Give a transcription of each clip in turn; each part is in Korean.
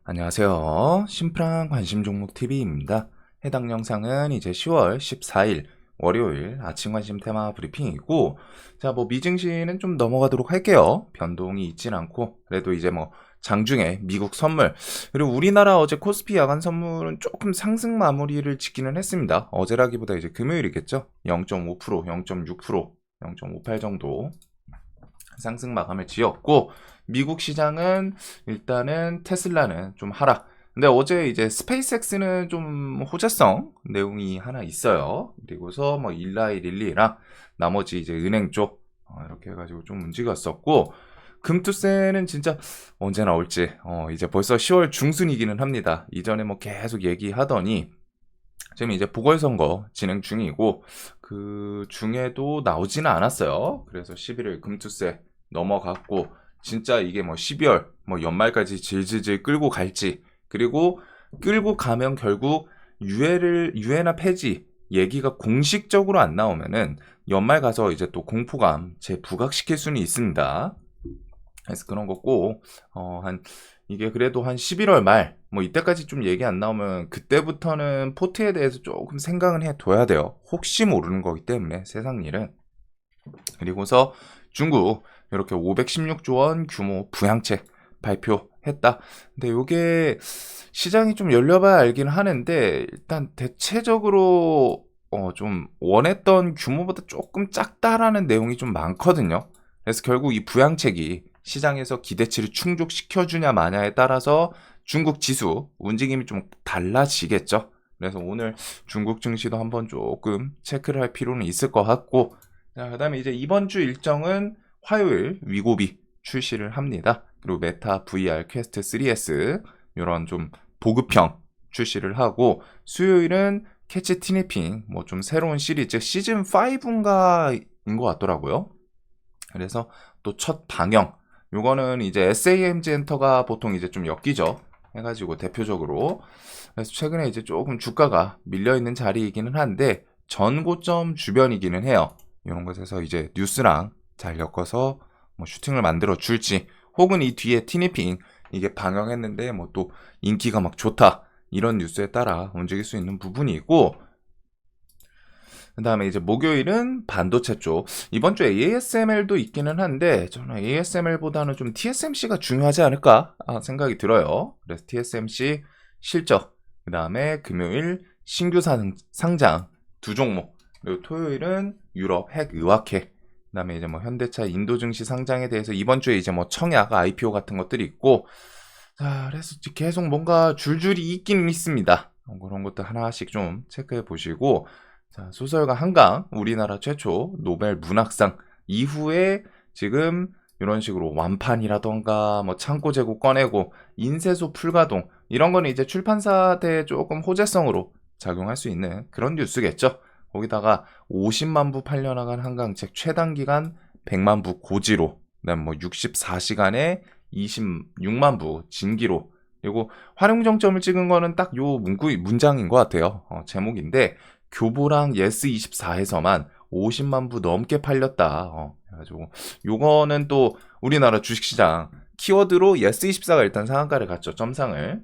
안녕하세요. 심플한 관심 종목 TV입니다. 해당 영상은 이제 10월 14일 월요일 아침 관심 테마 브리핑이고, 자, 미증시는 좀 넘어가도록 할게요. 변동이 있진 않고, 그래도 이제 장중에 미국 선물, 그리고 우리나라 어제 코스피 야간 선물은 조금 상승 마무리를 짓기는 했습니다. 어제라기보다 이제 금요일이겠죠? 0.5%, 0.6%, 0.58 정도 상승 마감을 지었고, 미국 시장은 일단은 테슬라는 좀 하락. 근데 어제 이제 스페이스X는 좀 호재성 내용이 하나 있어요. 그리고서 일라이 릴리랑 나머지 이제 은행 쪽 이렇게 해가지고 좀 움직였었고, 금투세는 진짜 언제 나올지 이제 벌써 10월 중순이기는 합니다. 이전에 계속 얘기하더니 지금 이제 보궐선거 진행 중이고 그 중에도 나오지는 않았어요. 그래서 11일 금투세 넘어갔고, 진짜 이게 12월 연말까지 질질질 끌고 갈지, 그리고 끌고 가면 결국 유예나 폐지 얘기가 공식적으로 안 나오면은 연말 가서 이제 또 공포감 재부각시킬 수는 있습니다. 그래서 그런 거 꼭 이게 그래도 한 11월 말 이때까지 좀 얘기 안 나오면 그때부터는 포트에 대해서 조금 생각은 해둬야 돼요. 혹시 모르는 거기 때문에 세상 일은. 그리고서 중국 이렇게 516조 원 규모 부양책 발표했다. 근데 이게 시장이 좀 열려봐야 알긴 하는데, 일단 대체적으로 좀 원했던 규모보다 조금 작다라는 내용이 좀 많거든요. 그래서 결국 이 부양책이 시장에서 기대치를 충족시켜주냐 마냐에 따라서 중국 지수 움직임이 좀 달라지겠죠. 그래서 오늘 중국 증시도 한번 조금 체크를 할 필요는 있을 것 같고, 자, 그다음에 이제 이번 주 일정은 화요일 위고비 출시를 합니다. 그리고 메타 VR 퀘스트 3S 이런 좀 보급형 출시를 하고, 수요일은 캐치 티니핑 좀 새로운 시리즈 시즌 5인가인 것 같더라고요. 그래서 또 첫 방영, 요거는 이제 SAMG 엔터가 보통 이제 좀 엮이죠. 해가지고 대표적으로. 그래서 최근에 이제 조금 주가가 밀려있는 자리이기는 한데 전고점 주변이기는 해요. 이런 것에서 이제 뉴스랑 잘 엮어서 슈팅을 만들어 줄지, 혹은 이 뒤에 티니핑 이게 방영했는데 또 인기가 막 좋다 이런 뉴스에 따라 움직일 수 있는 부분이 있고, 그 다음에 이제 목요일은 반도체 쪽. 이번 주에 ASML도 있기는 한데 저는 ASML보다는 좀 TSMC가 중요하지 않을까 생각이 들어요. 그래서 TSMC 실적, 그 다음에 금요일 신규 상장 두 종목, 그리고 토요일은 유럽 핵의학회, 그 다음에 이제 현대차 인도 증시 상장에 대해서 이번 주에 이제 청약 IPO 같은 것들이 있고, 자, 그래서 계속 뭔가 줄줄이 있기는 있습니다. 그런 것도 하나씩 좀 체크해 보시고, 자, 소설가 한강 우리나라 최초 노벨 문학상 이후에 지금 이런 식으로 완판이라던가 창고 재고 꺼내고 인쇄소 풀가동, 이런 거는 이제 출판사한테 조금 호재성으로 작용할 수 있는 그런 뉴스겠죠. 거기다가 50만 부 팔려나간 한강책 최단 기간 100만 부 고지로, 그다음 64시간에 26만 부 진기로, 그리고 활용 정점을 찍은 거는 딱 요 문장인 것 같아요. 제목인데 교보랑 예스24에서만 50만 부 넘게 팔렸다. 그래가지고 요거는 또 우리나라 주식시장 키워드로 예스24가 일단 상한가를 갔죠. 점상을.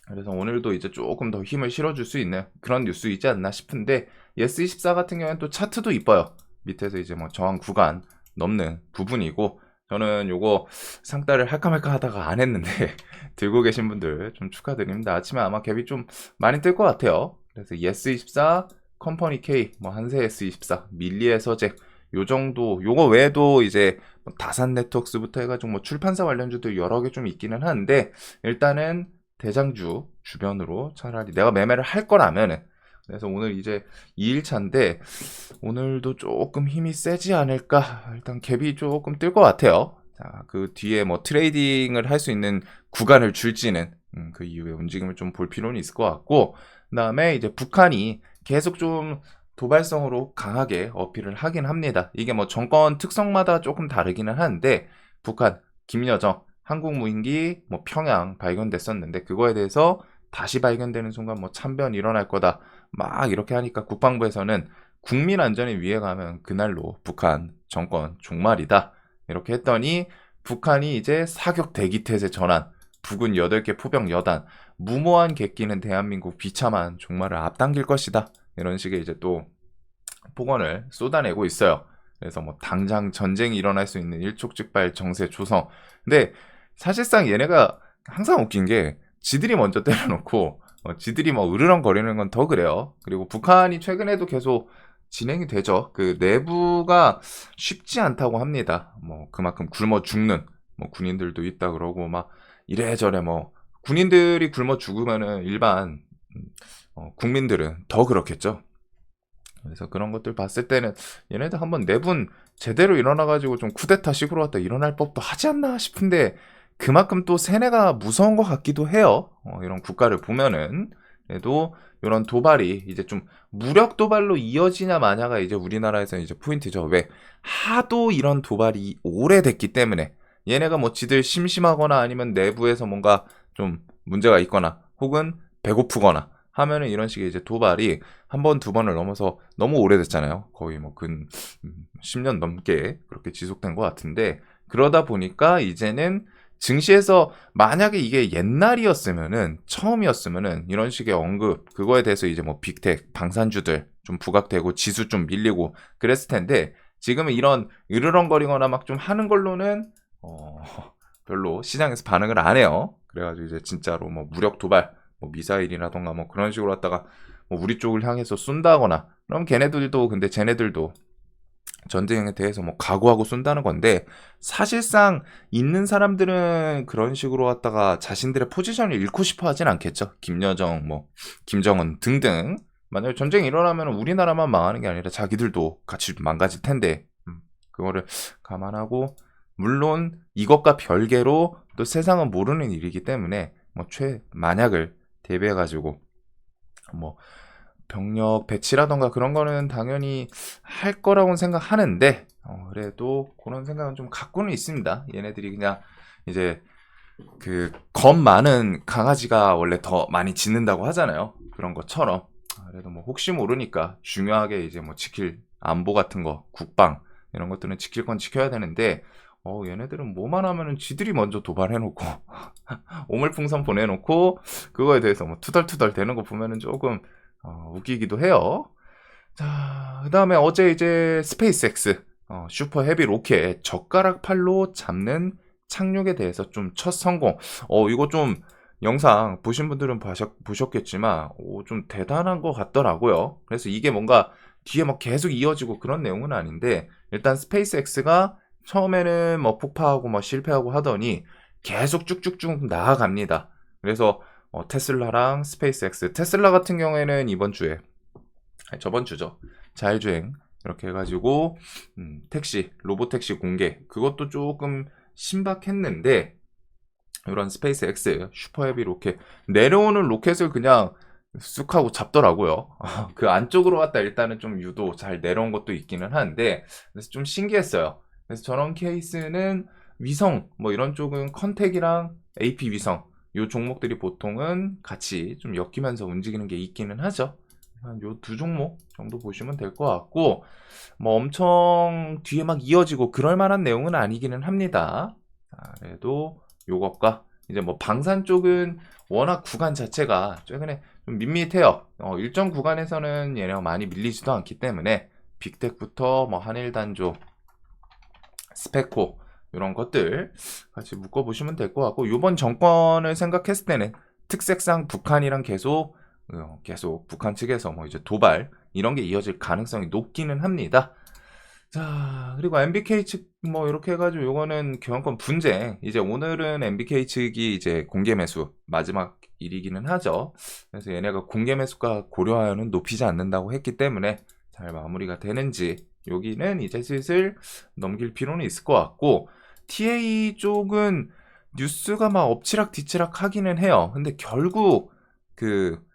그래서 오늘도 이제 조금 더 힘을 실어줄 수 있는 그런 뉴스이지 않나 싶은데, 예스24 같은 경우는 또 차트도 이뻐요. 밑에서 이제 저항 구간 넘는 부분이고, 저는 요거 상따를 할까 말까 하다가 안 했는데 들고 계신 분들 좀 축하드립니다. 아침에 아마 갭이 좀 많이 뜰 것 같아요. 그래서 예스24, 컴퍼니 K, 한세 S24, 밀리의 서재, 요 정도. 요거 외에도 이제 다산 네트워크스부터 해가지고 출판사 관련주들 여러 개 좀 있기는 한데, 일단은 대장주 주변으로 차라리 내가 매매를 할 거라면은, 그래서 오늘 이제 2일차인데 오늘도 조금 힘이 세지 않을까. 일단 갭이 조금 뜰 것 같아요. 자, 그 뒤에 트레이딩을 할 수 있는 구간을 줄지는 그 이후에 움직임을 좀 볼 필요는 있을 것 같고, 그 다음에 이제 북한이 계속 좀 도발성으로 강하게 어필을 하긴 합니다. 이게 정권 특성마다 조금 다르기는 한데, 북한 김여정 한국 무인기 평양 발견됐었는데 그거에 대해서 다시 발견되는 순간 참변 일어날 거다 막 이렇게 하니까 국방부에서는 국민 안전이 위해 가면 그날로 북한 정권 종말이다 이렇게 했더니, 북한이 이제 사격 대기 태세 전환, 북은 8개 포병 여단, 무모한 객기는 대한민국 비참한 종말을 앞당길 것이다. 이런 식의 이제 또 폭언을 쏟아내고 있어요. 그래서 뭐 당장 전쟁이 일어날 수 있는 일촉즉발 정세 조성. 근데 사실상 얘네가 항상 웃긴 게 지들이 먼저 때려놓고 지들이 뭐 으르렁거리는 건 더 그래요. 그리고 북한이 최근에도 계속 진행이 되죠. 그 내부가 쉽지 않다고 합니다. 뭐 그만큼 굶어 죽는 뭐 군인들도 있다 그러고 막 이래저래 뭐 군인들이 굶어 죽으면은 일반 국민들은 더 그렇겠죠. 그래서 그런 것들 봤을 때는 얘네들 한번 내분 제대로 일어나가지고 좀 쿠데타식으로 왔다 일어날 법도 하지 않나 싶은데 그만큼 또 세뇌가 무서운 것 같기도 해요. 이런 국가를 보면은. 그래도 이런 도발이 이제 좀 무력 도발로 이어지냐 마냐가 이제 우리나라에서 이제 포인트죠. 왜? 하도 이런 도발이 오래됐기 때문에 얘네가 뭐 지들 심심하거나 아니면 내부에서 뭔가 좀 문제가 있거나 혹은 배고프거나 하면은 이런 식의 이제 도발이 한 번, 두 번을 넘어서 너무 오래됐잖아요. 거의 뭐 근 10년 넘게 그렇게 지속된 것 같은데 그러다 보니까 이제는 증시에서 만약에 이게 옛날이었으면은 처음이었으면은 이런 식의 언급 그거에 대해서 이제 뭐 빅텍 방산주들 좀 부각되고 지수 좀 밀리고 그랬을 텐데 지금은 이런 으르렁거리거나 막 좀 하는 걸로는 별로 시장에서 반응을 안 해요. 그래가지고 이제 진짜로 뭐 무력 도발 뭐 미사일이라던가 뭐 그런 식으로 갖다가 뭐 우리 쪽을 향해서 쏜다거나 그럼 걔네들도 근데 쟤네들도 전쟁에 대해서 뭐 각오하고 쏜다는 건데 사실상 있는 사람들은 그런 식으로 갖다가 자신들의 포지션을 잃고 싶어 하진 않겠죠. 김여정 뭐 김정은 등등 만약에 전쟁이 일어나면 우리나라만 망하는 게 아니라 자기들도 같이 망가질 텐데 그거를 감안하고 물론 이것과 별개로 또 세상은 모르는 일이기 때문에 뭐 만약을 대비해가지고 뭐 병력 배치라던가 그런 거는 당연히 할 거라고는 생각하는데 그래도 그런 생각은 좀 갖고는 있습니다. 얘네들이 그냥 이제 그 겁 많은 강아지가 원래 더 많이 짖는다고 하잖아요. 그런 것처럼 그래도 뭐 혹시 모르니까 중요하게 이제 뭐 지킬 안보 같은 거 국방 이런 것들은 지킬 건 지켜야 되는데 얘네들은 뭐만 하면은 지들이 먼저 도발해놓고 오물풍선 보내놓고 그거에 대해서 뭐 투덜투덜 대는 거 보면은 조금 웃기기도 해요. 자, 그 다음에 어제 이제 스페이스X 슈퍼 헤비 로켓 젓가락 팔로 잡는 착륙에 대해서 좀 첫 성공. 이거 좀 영상 보신 분들은 보셨겠지만 좀 대단한 것 같더라고요. 그래서 이게 뭔가 뒤에 막 계속 이어지고 그런 내용은 아닌데 일단 스페이스X가 처음에는 뭐 폭파하고 뭐 실패하고 하더니 계속 쭉쭉쭉 나아갑니다. 그래서 테슬라랑 스페이스X 테슬라 같은 경우에는 이번 주에 저번 주죠. 자율주행 이렇게 해가지고 택시 로보택시 공개 그것도 조금 신박했는데 이런 스페이스X 슈퍼헤비 로켓 내려오는 로켓을 그냥 쑥 하고 잡더라고요. 그 안쪽으로 갔다 일단은 좀 유도 잘 내려온 것도 있기는 한데 그래서 좀 신기했어요. 그래서 저런 케이스는 위성 뭐 이런 쪽은 컨택이랑 AP 위성 요 종목들이 보통은 같이 좀 엮이면서 움직이는 게 있기는 하죠. 한 요 두 종목 정도 보시면 될 것 같고 뭐 엄청 뒤에 막 이어지고 그럴 만한 내용은 아니기는 합니다. 그래도 요것과 이제 뭐 방산 쪽은 워낙 구간 자체가 최근에 좀 밋밋해요. 일정 구간에서는 얘네가 많이 밀리지도 않기 때문에 빅텍부터 뭐 한일단조, 스페코 이런 것들 같이 묶어보시면 될 것 같고 이번 정권을 생각했을 때는 특색상 북한이랑 계속 북한 측에서 뭐 이제 도발 이런 게 이어질 가능성이 높기는 합니다. 자, 그리고 MBK 측 뭐 이렇게 해가지고 요거는 교환권 분쟁. 이제 오늘은 MBK 측이 이제 공개 매수 마지막 일이기는 하죠. 그래서 얘네가 공개 매수가 고려하여는 높이지 않는다고 했기 때문에 잘 마무리가 되는지 여기는 이제 슬슬 넘길 필요는 있을 것 같고 TA 쪽은 뉴스가 막 엎치락 뒤치락 하기는 해요. 근데 결국 그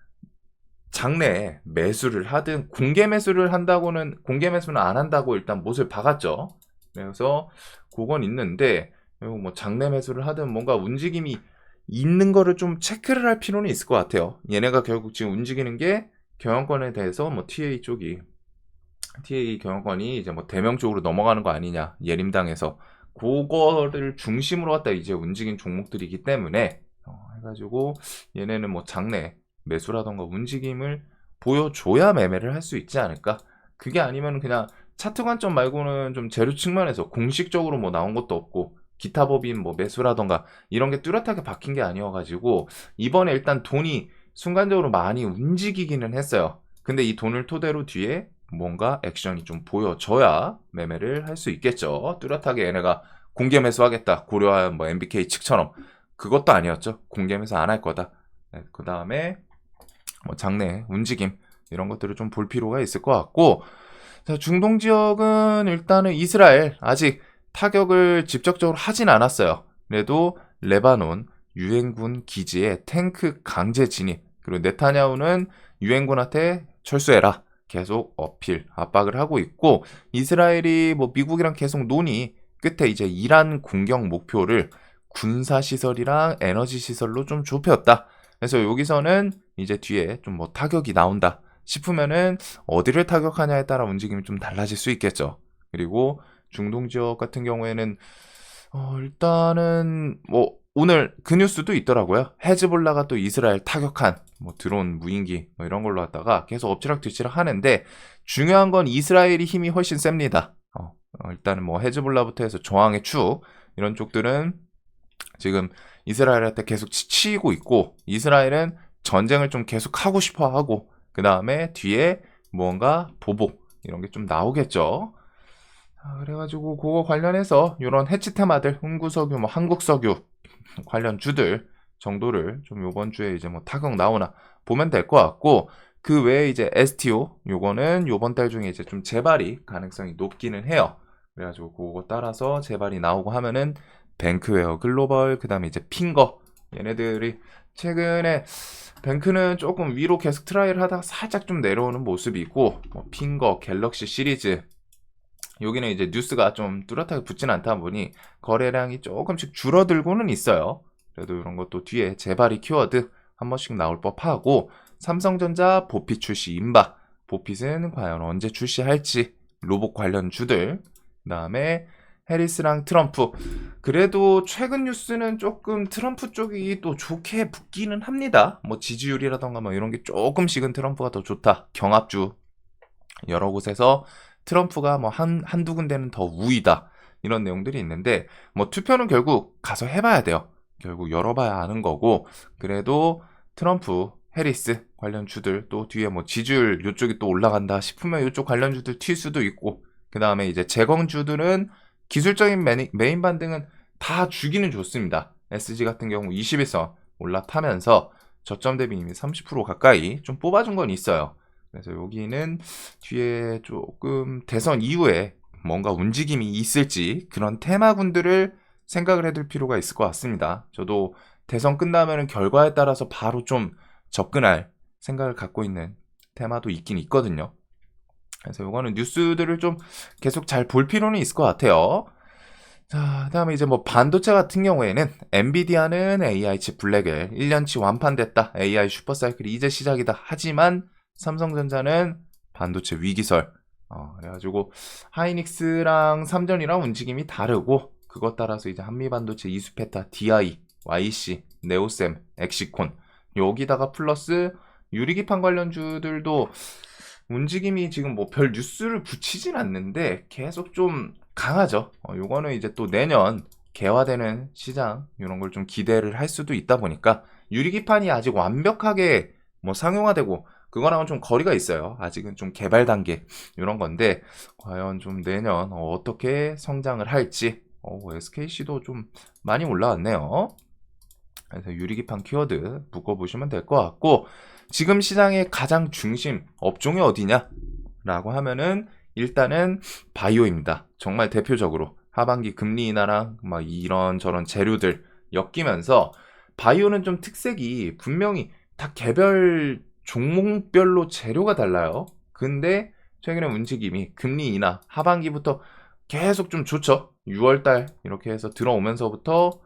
장내에 매수를 하든 공개 매수를 한다고는 공개 매수는 안 한다고 일단 못을 박았죠. 그래서 그건 있는데 뭐 장내 매수를 하든 뭔가 움직임이 있는 거를 좀 체크를 할 필요는 있을 것 같아요. 얘네가 결국 지금 움직이는 게 경영권에 대해서 뭐 TA 경영권이 이제 뭐 대명 쪽으로 넘어가는 거 아니냐 예림당에서 그거를 중심으로 갖다 이제 움직인 종목들이기 때문에 해가지고 얘네는 뭐 장내 매수라던가 움직임을 보여줘야 매매를 할 수 있지 않을까. 그게 아니면 그냥 차트 관점 말고는 좀 재료 측면에서 공식적으로 뭐 나온 것도 없고 기타 법인 뭐 매수라던가 이런 게 뚜렷하게 박힌 게 아니어가지고 이번에 일단 돈이 순간적으로 많이 움직이기는 했어요. 근데 이 돈을 토대로 뒤에 뭔가 액션이 좀 보여져야 매매를 할 수 있겠죠. 뚜렷하게 얘네가 공개 매수하겠다 고려한 뭐 MBK 측처럼 그것도 아니었죠. 공개 매수 안 할 거다. 네, 그 다음에 뭐 장내 움직임 이런 것들을 좀 볼 필요가 있을 것 같고, 자, 중동 지역은 일단은 이스라엘 아직 타격을 직접적으로 하진 않았어요. 그래도 레바논 유엔군 기지에 탱크 강제 진입, 그리고 네타냐후는 유엔군한테 철수해라 계속 어필 압박을 하고 있고, 이스라엘이 뭐 미국이랑 계속 논의 끝에 이제 이란 공격 목표를 군사 시설이랑 에너지 시설로 좀 좁혔다. 그래서 여기서는 이제 뒤에 좀 뭐 타격이 나온다 싶으면은 어디를 타격하냐에 따라 움직임이 좀 달라질 수 있겠죠. 그리고 중동 지역 같은 경우에는 일단은 뭐 오늘 그 뉴스도 있더라고요. 헤즈볼라가 또 이스라엘 타격한 뭐 드론 무인기 뭐 이런 걸로 하다가 계속 엎치락뒤치락 하는데, 중요한 건 이스라엘이 힘이 훨씬 셉니다. 일단은 뭐 헤즈볼라부터 해서 저항의 축 이런 쪽들은 지금 이스라엘한테 계속 치이고 있고, 이스라엘은 전쟁을 좀 계속 하고 싶어 하고, 그 다음에 뒤에 뭔가 보복 이런 게 좀 나오겠죠. 그래가지고 그거 관련해서 이런 해치 테마들, 흥구석유, 뭐 한국석유 관련 주들 정도를 좀 요번 주에 이제 뭐 타격 나오나 보면 될 것 같고, 그 외에 이제 STO 요거는 요번 달 중에 이제 좀 재발이 가능성이 높기는 해요. 그래가지고 그거 따라서 재발이 나오고 하면은 뱅크웨어 글로벌, 그 다음에 이제 핑거, 얘네들이 최근에 뱅크는 조금 위로 계속 트라이를 하다가 살짝 좀 내려오는 모습이 있고, 뭐 핑거, 갤럭시 시리즈 여기는 이제 뉴스가 좀 뚜렷하게 붙진 않다 보니 거래량이 조금씩 줄어들고는 있어요. 그래도 이런 것도 뒤에 재발이 키워드 한 번씩 나올 법하고, 삼성전자 보핏 출시 임박, 보핏은 과연 언제 출시할지, 로봇 관련 주들, 그 다음에 해리스랑 트럼프. 그래도 최근 뉴스는 조금 트럼프 쪽이 또 좋게 붙기는 합니다. 뭐 지지율이라던가 뭐 이런 게 조금씩은 트럼프가 더 좋다. 경합주 여러 곳에서 트럼프가 뭐 한두 군데는 더 우위다. 이런 내용들이 있는데, 뭐 투표는 결국 가서 해봐야 돼요. 결국 열어봐야 아는 거고, 그래도 트럼프, 해리스 관련 주들 또 뒤에 뭐 지지율 요쪽이 또 올라간다 싶으면 요쪽 관련 주들 튈 수도 있고, 그 다음에 이제 재건주들은 기술적인 메인 반등은 다 주기는 좋습니다. SG 같은 경우 21선 올라타면서 저점 대비 이미 30% 가까이 좀 뽑아준 건 있어요. 그래서 여기는 뒤에 조금 대선 이후에 뭔가 움직임이 있을지 그런 테마군들을 생각을 해둘 필요가 있을 것 같습니다. 저도 대선 끝나면 결과에 따라서 바로 좀 접근할 생각을 갖고 있는 테마도 있긴 있거든요. 그래서 이거는 뉴스들을 좀 계속 잘 볼 필요는 있을 것 같아요. 자, 그다음에 이제 뭐 반도체 같은 경우에는 엔비디아는 AI 칩 블랙을 1년치 완판됐다. AI 슈퍼사이클이 이제 시작이다. 하지만 삼성전자는 반도체 위기설. 그래가지고 하이닉스랑 삼전이랑 움직임이 다르고, 그것 따라서 이제 한미반도체 이수페타, DI, YC, 네오셈, 엑시콘 여기다가 플러스 유리기판 관련주들도 움직임이 지금 뭐 별 뉴스를 붙이진 않는데 계속 좀 강하죠. 요거는 이제 또 내년 개화되는 시장 이런 걸 좀 기대를 할 수도 있다 보니까, 유리기판이 아직 완벽하게 뭐 상용화되고 그거랑은 좀 거리가 있어요. 아직은 좀 개발 단계 이런 건데, 과연 좀 내년 어떻게 성장을 할지. SKC도 좀 많이 올라왔네요. 그래서 유리기판 키워드 묶어보시면 될 것 같고, 지금 시장의 가장 중심 업종이 어디냐 라고 하면은 일단은 바이오입니다. 정말 대표적으로 하반기 금리 인하랑 막 이런저런 재료들 엮이면서, 바이오는 좀 특색이 분명히 다 개별 종목별로 재료가 달라요. 근데 최근에 움직임이 금리 인하 하반기부터 계속 좀 좋죠. 6월달 이렇게 해서 들어오면서부터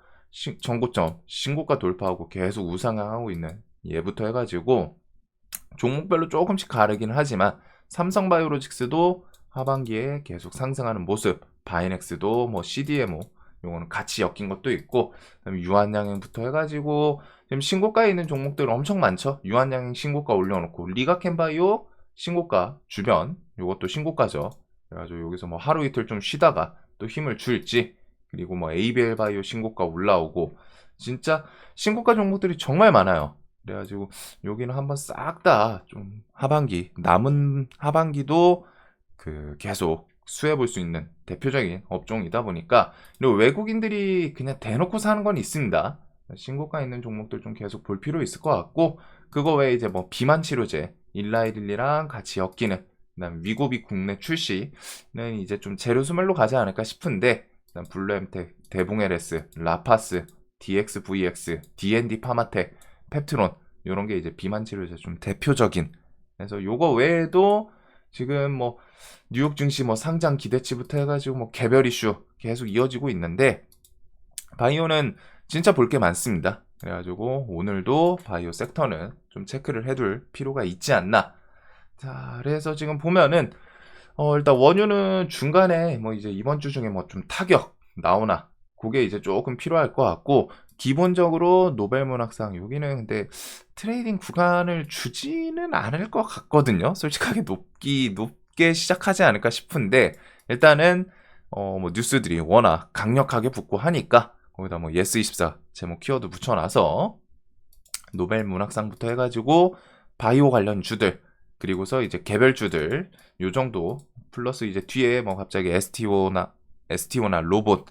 전고점 신고가 돌파하고 계속 우상향하고 있는 얘부터 해가지고 종목별로 조금씩 가르긴 하지만, 삼성바이오로직스도 하반기에 계속 상승하는 모습, 바이넥스도 뭐 CDMO 요거는 같이 엮인 것도 있고, 그다음에 유한양행부터 해가지고 지금 신고가에 있는 종목들 엄청 많죠. 유한양행 신고가 올려놓고, 리가캔바이오 신고가 주변 요것도 신고가죠. 그래가지고 여기서 뭐 하루 이틀 좀 쉬다가 또 힘을 줄지, 그리고 뭐 ABL 바이오 신고가 올라오고, 진짜 신고가 종목들이 정말 많아요. 그래가지고 여기는 한번 싹 다 좀 하반기, 남은 하반기도 계속 수혜 볼 수 있는 대표적인 업종이다 보니까, 그리고 외국인들이 그냥 대놓고 사는 건 있습니다. 신고가 있는 종목들 좀 계속 볼 필요 있을 것 같고, 그거 외에 이제 뭐 비만 치료제 일라이릴리랑 같이 엮이는, 그다음 위고비 국내 출시는 이제 좀 재료 소멸로 가지 않을까 싶은데, 그다음 블루엠텍, 대붕LS, 라파스, DXVX, D&D 파마텍, 펩트론, 요런 게 이제 비만 치료제 좀 대표적인. 그래서 요거 외에도 지금 뭐 뉴욕 증시 뭐 상장 기대치부터 해가지고 뭐 개별 이슈 계속 이어지고 있는데, 바이오는 진짜 볼 게 많습니다. 그래가지고 오늘도 바이오 섹터는 좀 체크를 해둘 필요가 있지 않나. 자, 그래서 지금 보면은 일단 원유는 중간에 뭐 이제 이번 주 중에 뭐 좀 타격 나오나, 그게 이제 조금 필요할 것 같고, 기본적으로 노벨문학상 여기는 근데 트레이딩 구간을 주지는 않을 것 같거든요. 솔직하게 높게 시작하지 않을까 싶은데, 일단은 뭐 뉴스들이 워낙 강력하게 붙고 하니까 거기다 뭐 예스24 제목 키워드 붙여놔서 노벨문학상부터 해가지고 바이오 관련 주들, 그리고서 이제 개별주들 요 정도, 플러스 이제 뒤에 뭐 갑자기 STO나 로봇,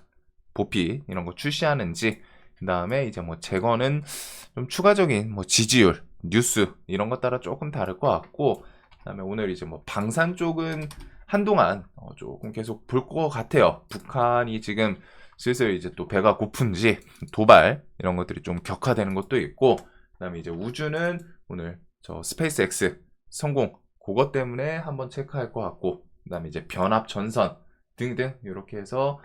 보피 이런 거 출시하는지, 그 다음에 이제 뭐 제거는 좀 추가적인 뭐 지지율, 뉴스 이런 것 따라 조금 다를 것 같고, 그 다음에 오늘 이제 뭐 방산 쪽은 한동안 조금 계속 볼 것 같아요. 북한이 지금 슬슬 이제 또 배가 고픈지 도발 이런 것들이 좀 격화되는 것도 있고, 그 다음에 이제 우주는 오늘 저 스페이스X 성공, 그것 때문에 한번 체크할 것 같고, 그 다음에 이제 변압 전선 등등 이렇게 해서,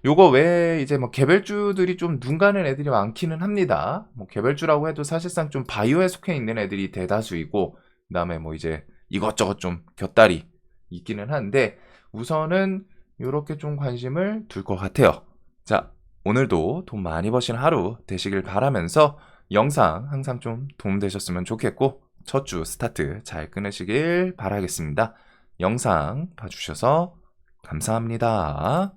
요거 외에 이제 뭐 개별주들이 좀 눈 가는 애들이 많기는 합니다. 뭐 개별주라고 해도 사실상 좀 바이오에 속해 있는 애들이 대다수이고, 그 다음에 뭐 이제 이것저것 좀 곁다리 있기는 한데, 우선은 요렇게 좀 관심을 둘 것 같아요. 자, 오늘도 돈 많이 버신 하루 되시길 바라면서, 영상 항상 좀 도움되셨으면 좋겠고, 첫 주 스타트 잘 끊으시길 바라겠습니다. 영상 봐주셔서 감사합니다.